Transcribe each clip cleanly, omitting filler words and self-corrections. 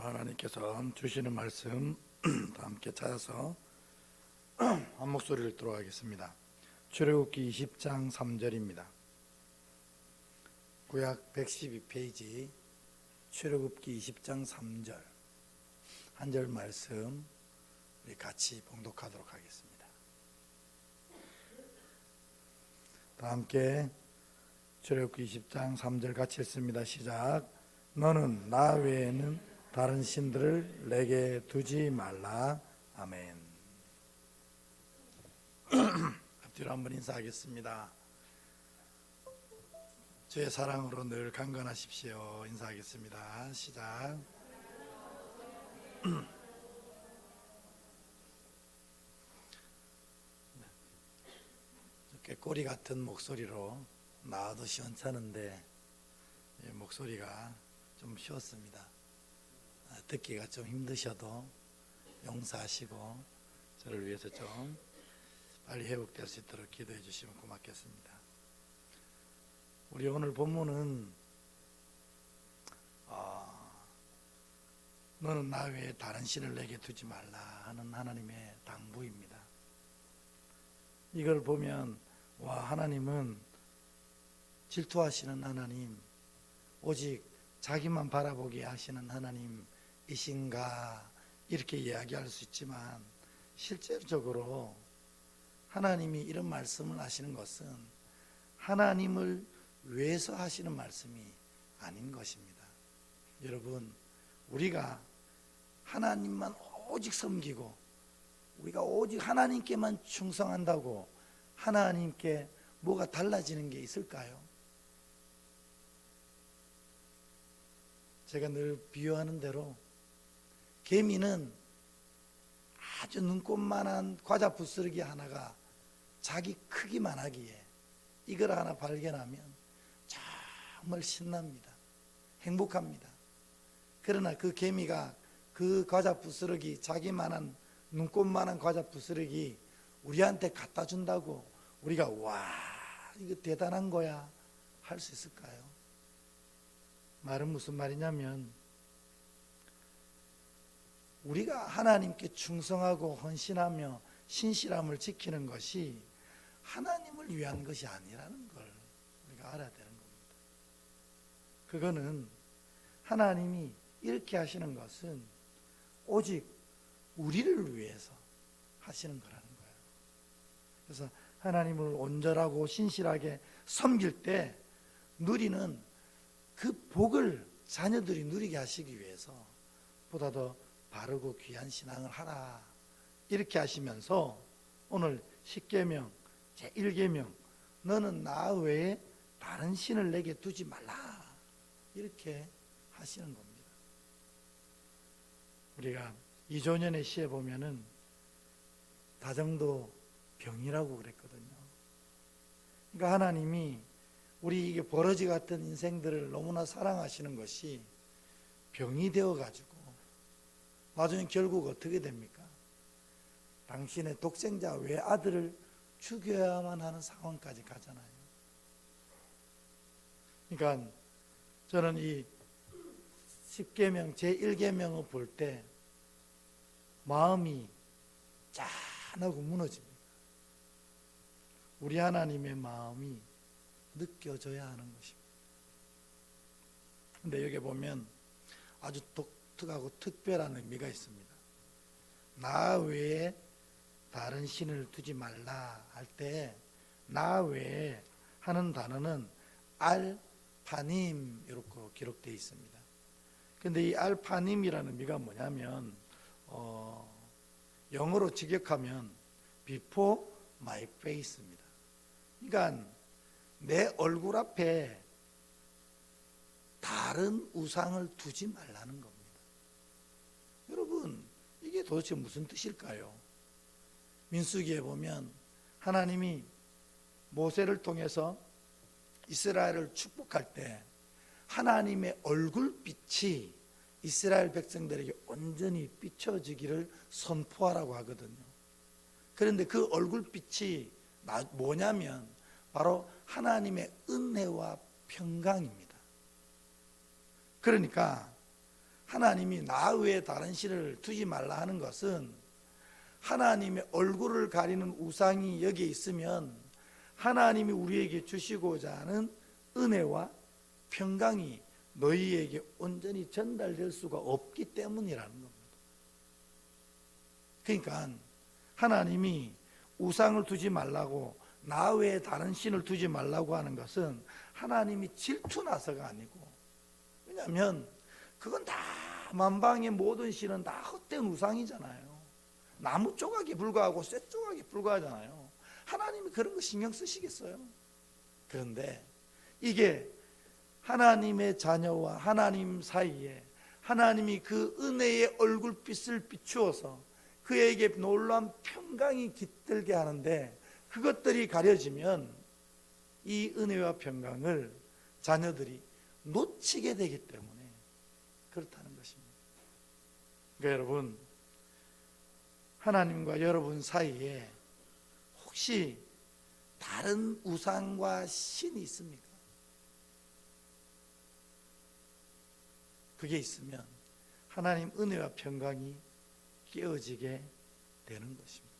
오늘 하나님께서 주시는 말씀 다 함께 찾아서 한 목소리를 들어가겠습니다. 출애굽기 20장 3절입니다. 구약 112페이지 출애굽기 20장 3절 한 절 말씀 우리 같이 봉독하도록 하겠습니다. 다 함께 출애굽기 20장 3절 같이 했습니다. 시작. 너는 나 외에는 다른 신들을 내게 두지 말라. 아멘. 앞뒤로 한번 인사하겠습니다. 주의 사랑으로 늘 강건하십시오. 인사하겠습니다. 시작. 이렇게 꼬리 같은 목소리로 나와도 시원찮은데 목소리가 좀 쉬었습니다. 듣기가 좀 힘드셔도 용서하시고 저를 위해서 좀 빨리 회복될 수 있도록 기도해 주시면 고맙겠습니다. 우리 오늘 본문은 너는 나 외에 다른 신을 내게 두지 말라 하는 하나님의 당부입니다. 이걸 보면 하나님은 질투하시는 하나님, 오직 자기만 바라보게 하시는 하나님이신가 이렇게 이야기할 수 있지만 실질적으로 하나님이 이런 말씀을 하시는 것은 하나님을 위해서 하시는 말씀이 아닌 것입니다. 여러분, 우리가 하나님만 오직 섬기고 우리가 오직 하나님께만 충성한다고 하나님께 뭐가 달라지는 게 있을까요? 제가 늘 비유하는 대로 개미는 아주 눈꽃만한 과자 부스러기 하나가 자기 크기만 하기에 이걸 하나 발견하면 정말 신납니다. 행복합니다. 그러나 그 개미가 그 과자 부스러기, 자기만한 눈꽃만한 과자 부스러기 우리한테 갖다 준다고 우리가 와 이거 대단한 거야 할 수 있을까요? 말은 무슨 말이냐면 우리가 하나님께 충성하고 헌신하며 신실함을 지키는 것이 하나님을 위한 것이 아니라는 걸 우리가 알아야 되는 겁니다. 그거는 하나님이 이렇게 하시는 것은 오직 우리를 위해서 하시는 거라는 거예요. 그래서 하나님을 온전하고 신실하게 섬길 때 누리는 그 복을 자녀들이 누리게 하시기 위해서 보다 더 바르고 귀한 신앙을 하라 이렇게 하시면서 오늘 10계명 제1계명 너는 나 외에 다른 신을 내게 두지 말라 이렇게 하시는 겁니다. 우리가 이조년의 시에 보면은 다정도 병이라고 그랬거든요. 그러니까 하나님이 우리 이게 버러지 같은 인생들을 너무나 사랑하시는 것이 병이 되어가지고 나중에 결국 어떻게 됩니까? 당신의 독생자 외아들을 죽여야만 하는 상황까지 가잖아요. 그러니까 저는 이 10계명 제1계명을 볼 때 마음이 짠하고 무너집니다. 우리 하나님의 마음이 느껴져야 하는 것입니다. 근데 여기 보면 아주 독특하고 특별한 의미가 있습니다. 나 외에 다른 신을 두지 말라 할 때 나 외에 하는 단어는 알파님 이렇게 기록되어 있습니다. 근데 이 알파님이라는 의미가 뭐냐면 영어로 직역하면 before my face입니다. 그러니까 내 얼굴 앞에 다른 우상을 두지 말라는 겁니다. 여러분, 이게 도대체 무슨 뜻일까요? 민수기에 보면 하나님이 모세를 통해서 이스라엘을 축복할 때 하나님의 얼굴빛이 이스라엘 백성들에게 온전히 비춰지기를 선포하라고 하거든요. 그런데 그 얼굴빛이 뭐냐면 바로 하나님의 은혜와 평강입니다. 그러니까 하나님이 나 외에 다른 신을 두지 말라 하는 것은 하나님의 얼굴을 가리는 우상이 여기에 있으면 하나님이 우리에게 주시고자 하는 은혜와 평강이 너희에게 온전히 전달될 수가 없기 때문이라는 겁니다. 그러니까 하나님이 우상을 두지 말라고, 나 외에 다른 신을 두지 말라고 하는 것은 하나님이 질투나서가 아니고, 왜냐하면 그건 다 만방의 모든 신은 다 헛된 우상이잖아요. 나무 조각에 불과하고 쇠 조각에 불과하잖아요. 하나님이 그런 거 신경 쓰시겠어요? 그런데 이게 하나님의 자녀와 하나님 사이에 하나님이 그 은혜의 얼굴빛을 비추어서 그에게 놀라운 평강이 깃들게 하는데, 그것들이 가려지면 이 은혜와 평강을 자녀들이 놓치게 되기 때문에 그렇다는 것입니다. 그러니까 여러분, 하나님과 여러분 사이에 혹시 다른 우상과 신이 있습니까? 그게 있으면 하나님 은혜와 평강이 깨어지게 되는 것입니다.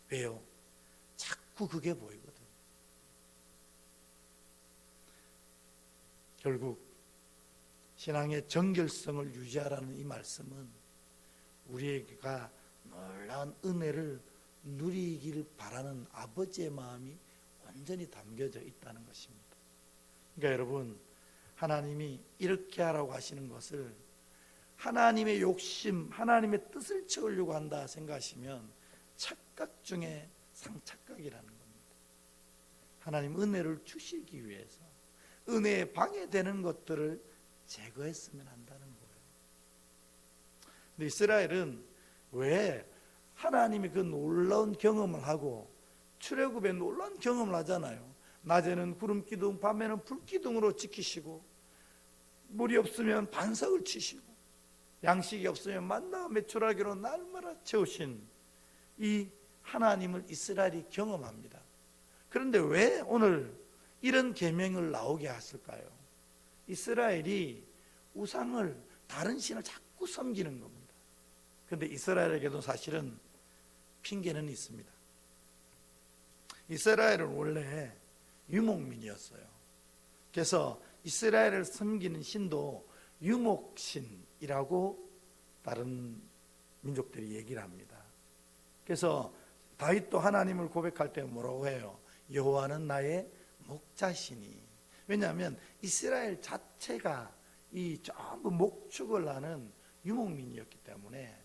왜요? 자꾸 그게 보이거든. 결국 신앙의 정결성을 유지하라는 이 말씀은 우리가 놀라운 은혜를 누리길 바라는 아버지의 마음이 완전히 담겨져 있다는 것입니다. 그러니까 여러분, 하나님이 이렇게 하라고 하시는 것을 하나님의 욕심, 하나님의 뜻을 채우려고 한다 생각하시면 착각 중에 상착각이라는 겁니다. 하나님 은혜를 주시기 위해서 은혜에 방해되는 것들을 제거했으면 한다는 거예요. 근데 이스라엘은 왜 하나님이 그 놀라운 경험을 하고 출애굽의 놀라운 경험을 하잖아요. 낮에는 구름 기둥, 밤에는 불 기둥으로 지키시고, 물이 없으면 반석을 치시고, 양식이 없으면 만나와 메추라기로 날마다 채우신 이 하나님을 이스라엘이 경험합니다. 그런데 왜 오늘 이런 계명을 나오게 했을까요? 이스라엘이 우상을, 다른 신을 자꾸 섬기는 겁니다. 그런데 이스라엘에게도 사실은 핑계는 있습니다. 이스라엘은 원래 유목민이었어요. 그래서 이스라엘을 섬기는 신도 유목신이라고 다른 민족들이 얘기를 합니다. 그래서 다윗도 하나님을 고백할 때 뭐라고 해요? 여호와는 나의 목자시니. 왜냐하면 이스라엘 자체가 이 전부 목축을 하는 유목민이었기 때문에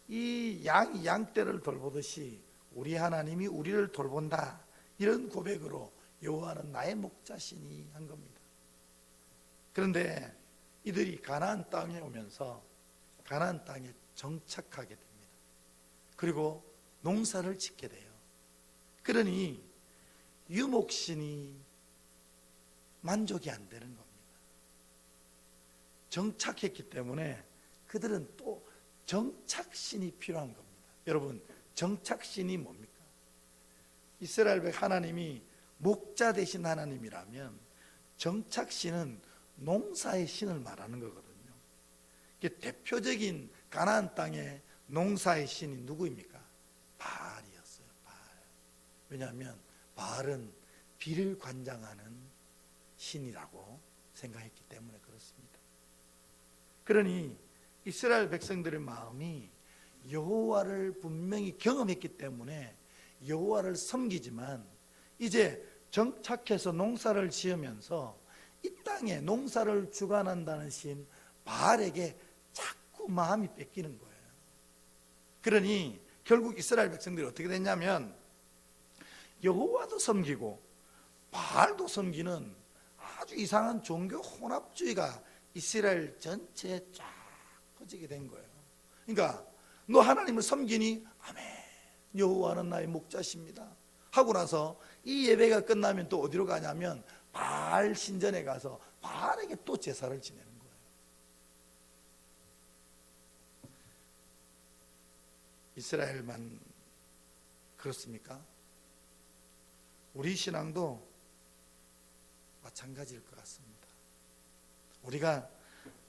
이 양이 양떼를 돌보듯이 우리 하나님이 우리를 돌본다, 이런 고백으로 여호와는 나의 목자시니 한 겁니다. 그런데 이들이 가나안 땅에 오면서 가나안 땅에 정착하게 됩니다. 그리고 농사를 짓게 돼요. 그러니 유목신이 만족이 안 되는 겁니다. 정착했기 때문에 그들은 또 정착신이 필요한 겁니다. 여러분, 정착신이 뭡니까? 이스라엘 백 하나님이 목자 되신 하나님이라면 정착신은 농사의 신을 말하는 거거든요. 대표적인 가나안 땅의 농사의 신이 누구입니까? 바알이었어요. 바알. 왜냐하면 바알은 비를 관장하는 신이라고 생각했기 때문에 그렇습니다. 그러니 이스라엘 백성들의 마음이 여호와를 분명히 경험했기 때문에 여호와를 섬기지만, 이제 정착해서 농사를 지으면서 이 땅에 농사를 주관한다는 신 바알에게 자꾸 마음이 뺏기는 거예요. 그러니 결국 이스라엘 백성들이 어떻게 됐냐면 여호와도 섬기고 바알도 섬기는 아주 이상한 종교 혼합주의가 이스라엘 전체에 쫙 퍼지게 된 거예요. 그러니까 너 하나님을 섬기니? 아멘, 여호와는 나의 목자십니다 하고 나서 이 예배가 끝나면 또 어디로 가냐면 바알 신전에 가서 바알에게 또 제사를 지내는 거예요. 이스라엘만 그렇습니까? 우리 신앙도 마찬가지일 것 같습니다. 우리가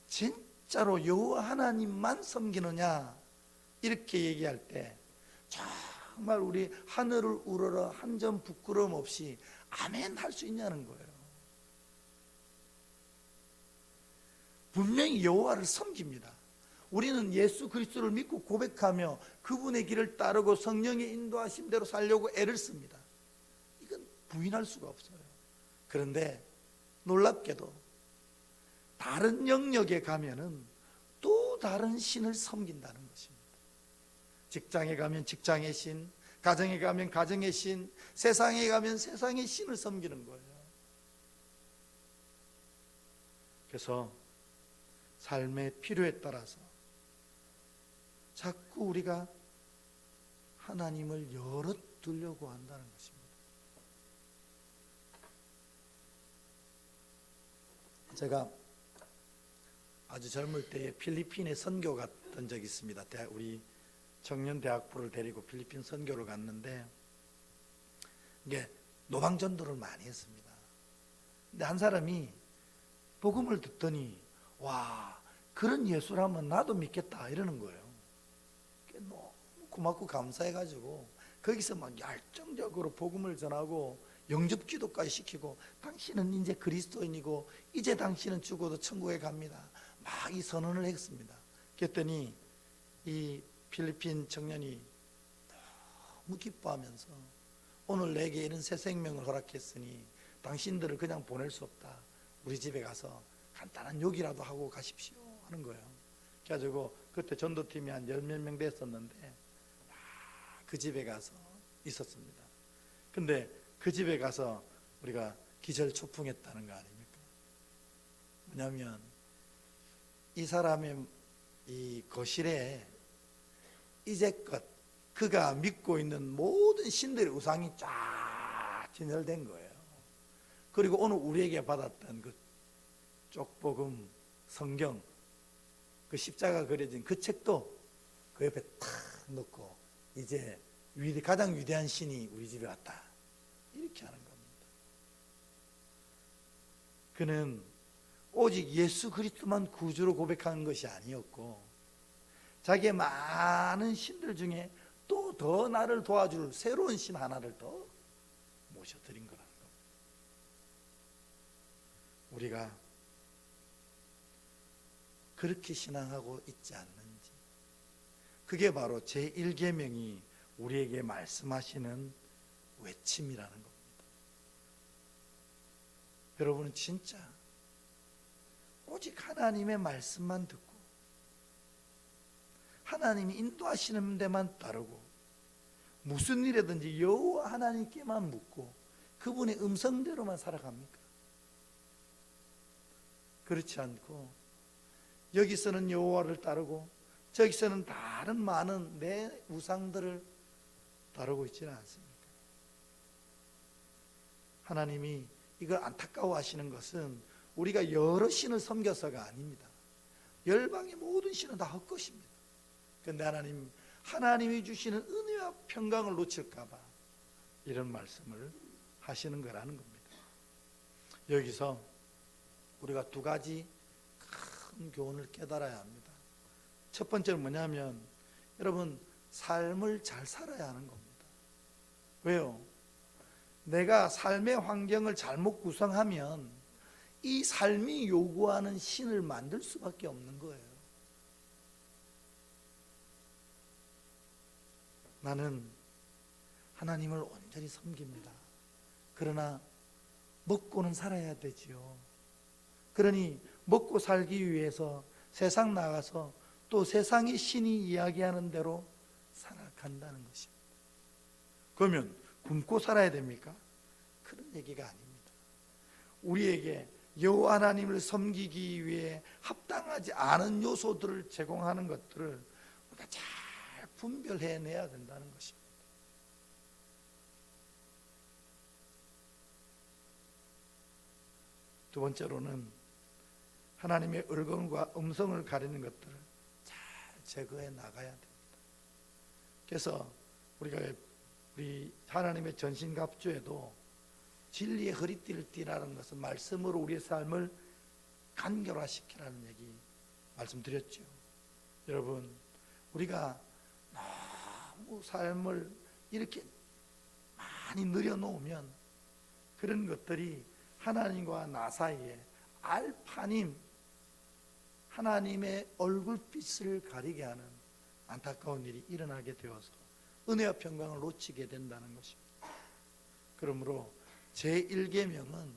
진짜 진짜로 여호와 하나님만 섬기느냐 이렇게 얘기할 때 정말 우리 하늘을 우러러 한 점 부끄러움 없이 아멘 할 수 있냐는 거예요. 분명히 여호와를 섬깁니다. 우리는 예수 그리스도를 믿고 고백하며 그분의 길을 따르고 성령의 인도하심대로 살려고 애를 씁니다. 이건 부인할 수가 없어요. 그런데 놀랍게도 다른 영역에 가면은 또 다른 신을 섬긴다는 것입니다. 직장에 가면 직장의 신, 가정에 가면 가정의 신, 세상에 가면 세상의 신을 섬기는 거예요. 그래서 삶의 필요에 따라서 자꾸 우리가 하나님을 열어두려고 한다는 것입니다. 제가 아주 젊을 때에 필리핀에 선교 갔던 적이 있습니다. 우리 청년대학부를 데리고 필리핀 선교를 갔는데 이게 노방전도를 많이 했습니다. 근데 한 사람이 복음을 듣더니 와, 그런 예수라면 나도 믿겠다 이러는 거예요. 너무 고맙고 감사해가지고 거기서 막 열정적으로 복음을 전하고 영접기도까지 시키고 당신은 이제 그리스도인이고 이제 당신은 죽어도 천국에 갑니다. 막 이 선언을 했습니다. 그랬더니 이 필리핀 청년이 너무 기뻐하면서 오늘 내게 이런 새 생명을 허락했으니 당신들을 그냥 보낼 수 없다. 우리 집에 가서 간단한 욕이라도 하고 가십시오 하는 거예요. 그래가지고 그때 전도팀이 한 10몇 명 됐었는데 그 집에 가서 있었습니다. 근데 그 집에 가서 우리가 기절초풍했다는 거 아닙니까? 뭐냐면 이 사람의 이 거실에 이제껏 그가 믿고 있는 모든 신들의 우상이 쫙 진열된 거예요. 그리고 오늘 우리에게 받았던 그 쪽복음 성경, 그 십자가 그려진 그 책도 그 옆에 탁 놓고 이제 가장 위대한 신이 우리 집에 왔다 이렇게 하는 겁니다. 그는 오직 예수 그리스도만 구주로 고백하는 것이 아니었고 자기의 많은 신들 중에 또 더 나를 도와줄 새로운 신 하나를 더 모셔드린 거라는 겁니다. 우리가 그렇게 신앙하고 있지 않는지, 그게 바로 제1계명이 우리에게 말씀하시는 외침이라는 겁니다. 여러분은 진짜 오직 하나님의 말씀만 듣고 하나님이 인도하시는 데만 따르고 무슨 일이든지 여호와 하나님께만 묻고 그분의 음성대로만 살아갑니까? 그렇지 않고 여기서는 여호와를 따르고 저기서는 다른 많은 내 우상들을 따르고 있지는 않습니까? 하나님이 이걸 안타까워하시는 것은 우리가 여러 신을 섬겨서가 아닙니다. 열방의 모든 신은 다 헛것입니다. 그런데 하나님이 주시는 은혜와 평강을 놓칠까 봐 이런 말씀을 하시는 거라는 겁니다. 여기서 우리가 두 가지 큰 교훈을 깨달아야 합니다. 첫 번째는 뭐냐면 여러분 삶을 잘 살아야 하는 겁니다. 왜요? 내가 삶의 환경을 잘못 구성하면 이 삶이 요구하는 신을 만들 수밖에 없는 거예요. 나는 하나님을 온전히 섬깁니다. 그러나 먹고는 살아야 되지요. 그러니 먹고 살기 위해서 세상 나가서 또 세상의 신이 이야기하는 대로 살아간다는 것입니다. 그러면 굶고 살아야 됩니까? 그런 얘기가 아닙니다. 우리에게 여호와 하나님을 섬기기 위해 합당하지 않은 요소들을 제공하는 것들을 우리가 잘 분별해내야 된다는 것입니다. 두 번째로는 하나님의 얼굴과 음성을 가리는 것들을 잘 제거해 나가야 됩니다. 그래서 우리 하나님의 전신갑주에도 진리의 허리띠를 띠라는 것은 말씀으로 우리의 삶을 간결화시키라는 얘기 말씀드렸죠. 여러분, 우리가 너무 삶을 이렇게 많이 늘여놓으면 그런 것들이 하나님과 나 사이에 알파님, 하나님의 얼굴빛을 가리게 하는 안타까운 일이 일어나게 되어서 은혜와 평강을 놓치게 된다는 것입니다. 그러므로 제1계명은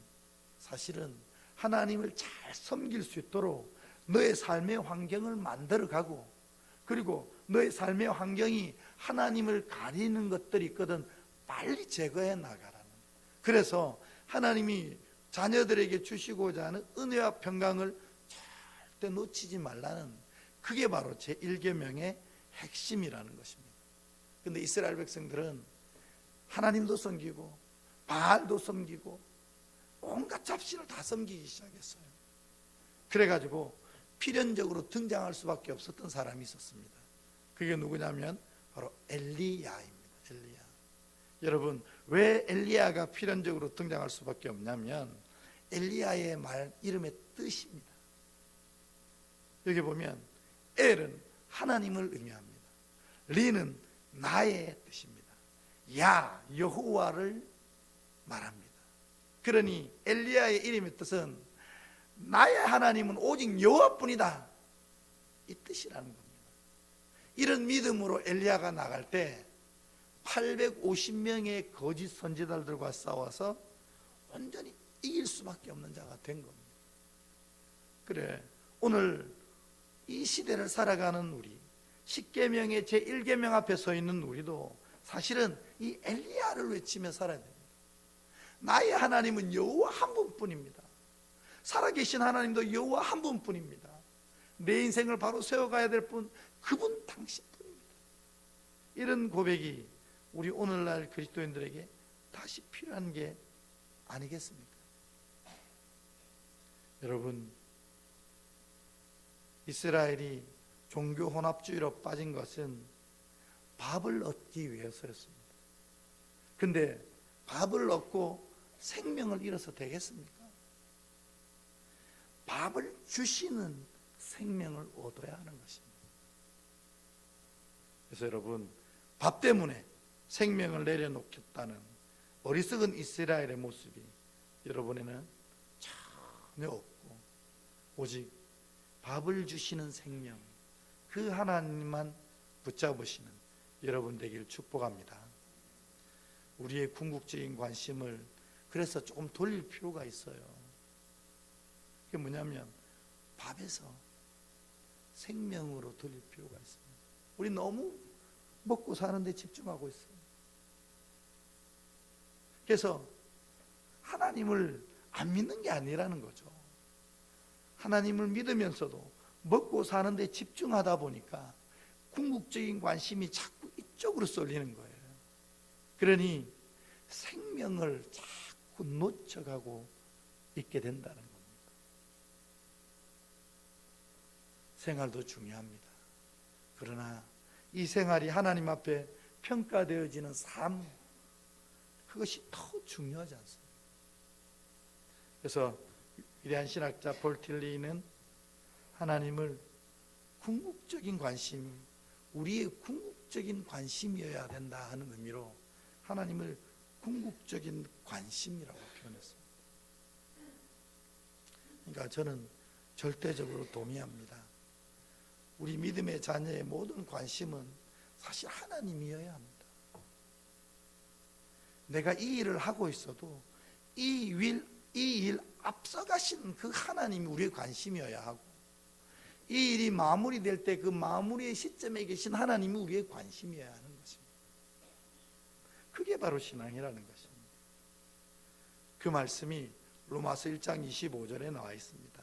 사실은 하나님을 잘 섬길 수 있도록 너의 삶의 환경을 만들어가고, 그리고 너의 삶의 환경이 하나님을 가리는 것들이 있거든 빨리 제거해 나가라는, 그래서 하나님이 자녀들에게 주시고자 하는 은혜와 평강을 절대 놓치지 말라는, 그게 바로 제1계명의 핵심이라는 것입니다. 그런데 이스라엘 백성들은 하나님도 섬기고 바알도 섬기고 온갖 잡신을 다 섬기기 시작했어요. 그래가지고 필연적으로 등장할 수밖에 없었던 사람이 있었습니다. 그게 누구냐면 바로 엘리야입니다. 엘리야. 여러분, 왜 엘리야가 필연적으로 등장할 수밖에 없냐면 엘리야의 말 이름의 뜻입니다. 여기 보면 엘은 하나님을 의미합니다. 리는 나의 뜻입니다. 야, 여호와를 말합니다. 그러니 엘리야의 이름의 뜻은 나의 하나님은 오직 여호와뿐이다, 이 뜻이라는 겁니다. 이런 믿음으로 엘리야가 나갈 때 850명의 거짓 선지자들과 싸워서 온전히 이길 수밖에 없는 자가 된 겁니다. 그래, 오늘 이 시대를 살아가는 우리, 10계명의 제1계명 앞에 서 있는 우리도 사실은 이 엘리야를 외치며 살아야 됩니다. 나의 하나님은 여호와 한 분뿐입니다. 살아계신 하나님도 여호와 한 분뿐입니다. 내 인생을 바로 세워가야 될 분, 그분 당신뿐입니다. 이런 고백이 우리 오늘날 그리스도인들에게 다시 필요한 게 아니겠습니까? 여러분, 이스라엘이 종교 혼합주의로 빠진 것은 밥을 얻기 위해서였습니다. 근데 밥을 얻고 생명을 잃어서 되겠습니까? 밥을 주시는 생명을 얻어야 하는 것입니다. 그래서 여러분, 밥 때문에 생명을 내려놓겠다는 어리석은 이스라엘의 모습이 여러분에는 전혀 없고, 오직 밥을 주시는 생명, 그 하나님만 붙잡으시는 여러분 되길 축복합니다. 우리의 궁극적인 관심을 그래서 조금 돌릴 필요가 있어요. 그게 뭐냐면 밥에서 생명으로 돌릴 필요가 있습니다. 우리 너무 먹고 사는 데 집중하고 있어요. 그래서 하나님을 안 믿는 게 아니라는 거죠. 하나님을 믿으면서도 먹고 사는 데 집중하다 보니까 궁극적인 관심이 자꾸 이쪽으로 쏠리는 거예요. 그러니 생명을 자꾸 놓쳐가고 있게 된다는 겁니다. 생활도 중요합니다. 그러나 이 생활이 하나님 앞에 평가되어지는 삶, 그것이 더 중요하지 않습니까? 그래서 위대한 신학자 폴 틸리는 하나님을 궁극적인 관심, 우리의 궁극적인 관심이어야 된다 하는 의미로 하나님을 궁극적인 관심이라고 표현했습니다. 그러니까 저는 절대적으로 동의합니다. 우리 믿음의 자녀의 모든 관심은 사실 하나님이어야 합니다. 내가 이 일을 하고 있어도 이 일 앞서가신 그 하나님이 우리의 관심이어야 하고, 이 일이 마무리될 때 그 마무리의 시점에 계신 하나님이 우리의 관심이어야 하는 것입니다. 그게 바로 신앙이라는 것입니다. 그 말씀이 로마서 1장 25절에 나와 있습니다.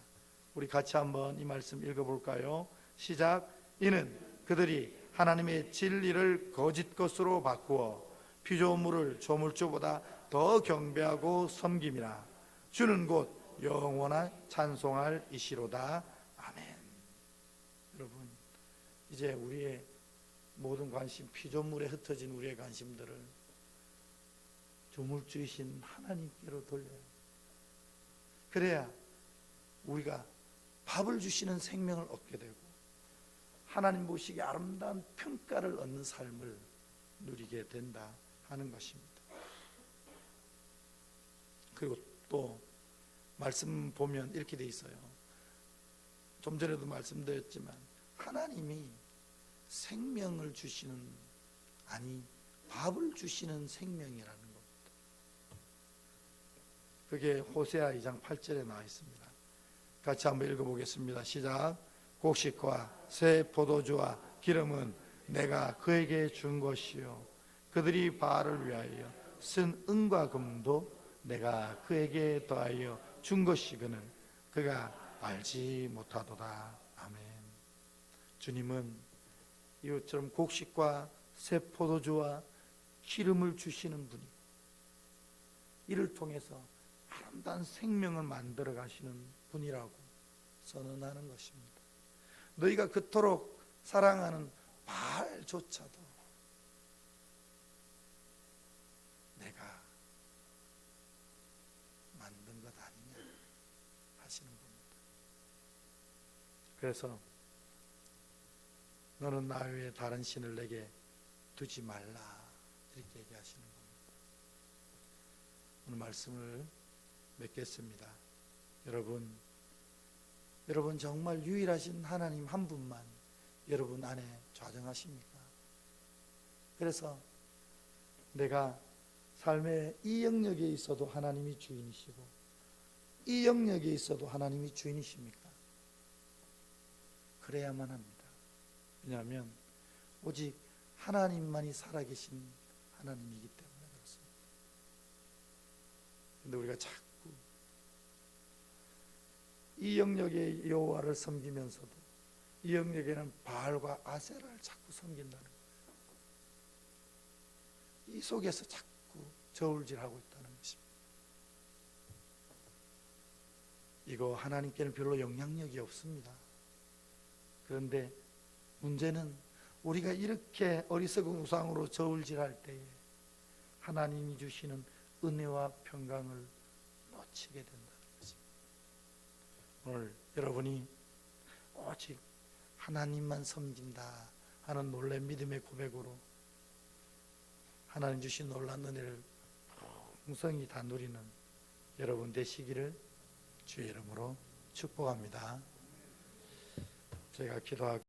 우리 같이 한번 이 말씀 읽어볼까요? 시작. 이는 그들이 하나님의 진리를 거짓 것으로 바꾸어 피조물을 조물주보다 더 경배하고 섬김이라. 주는 곧 영원한 찬송할 이시로다. 아멘. 여러분, 이제 우리의 모든 관심, 피조물에 흩어진 우리의 관심들을 조물주이신 하나님께로 돌려요. 그래야 우리가 밥을 주시는 생명을 얻게 되고 하나님 보시기에 아름다운 평가를 얻는 삶을 누리게 된다 하는 것입니다. 그리고 또 말씀 보면 이렇게 돼 있어요. 좀 전에도 말씀드렸지만 하나님이 생명을 주시는, 아니 밥을 주시는 생명이라는 겁니다. 그게 호세아 2장 8절에 나와 있습니다. 같이 한번 읽어보겠습니다. 시작. 곡식과 새 포도주와 기름은 내가 그에게 준 것이요 그들이 바알을 위하여 쓴 은과 금도 내가 그에게 더하여 준 것이거늘 그가 알지 못하도다. 아멘. 주님은 이것처럼 곡식과 새 포도주와 기름을 주시는 분이 이를 통해서 아름다운 생명을 만들어 가시는 분이라고 선언하는 것입니다. 너희가 그토록 사랑하는 바알조차도 내가 만든 것 아니냐 하시는 겁니다. 그래서 너는 나 외에 다른 신을 내게 두지 말라 이렇게 얘기하시는 겁니다. 오늘 말씀을 맺겠습니다. 여러분 정말 유일하신 하나님 한 분만 여러분 안에 좌정하십니까? 그래서 내가 삶의 이 영역에 있어도 하나님이 주인이시고 이 영역에 있어도 하나님이 주인이십니까? 그래야만 합니다. 왜냐하면 오직 하나님만이 살아계신 하나님이기 때문에 그렇습니다. 그런데 우리가 자꾸 이 영역의 여호와를 섬기면서도 이 영역에는 바알과 아세라를 자꾸 섬긴다는 거예요. 이 속에서 자꾸 저울질하고 있다는 것입니다. 이거 하나님께는 별로 영향력이 없습니다. 그런데 문제는 우리가 이렇게 어리석은 우상으로 저울질할 때에 하나님이 주시는 은혜와 평강을 놓치게 된다는 것입니다. 오늘 여러분이 오직 하나님만 섬긴다 하는 놀라운 믿음의 고백으로 하나님 주신 놀라운 은혜를 풍성히 다 누리는 여러분 되시기를 주의 이름으로 축복합니다. 제가 기도하겠습니다.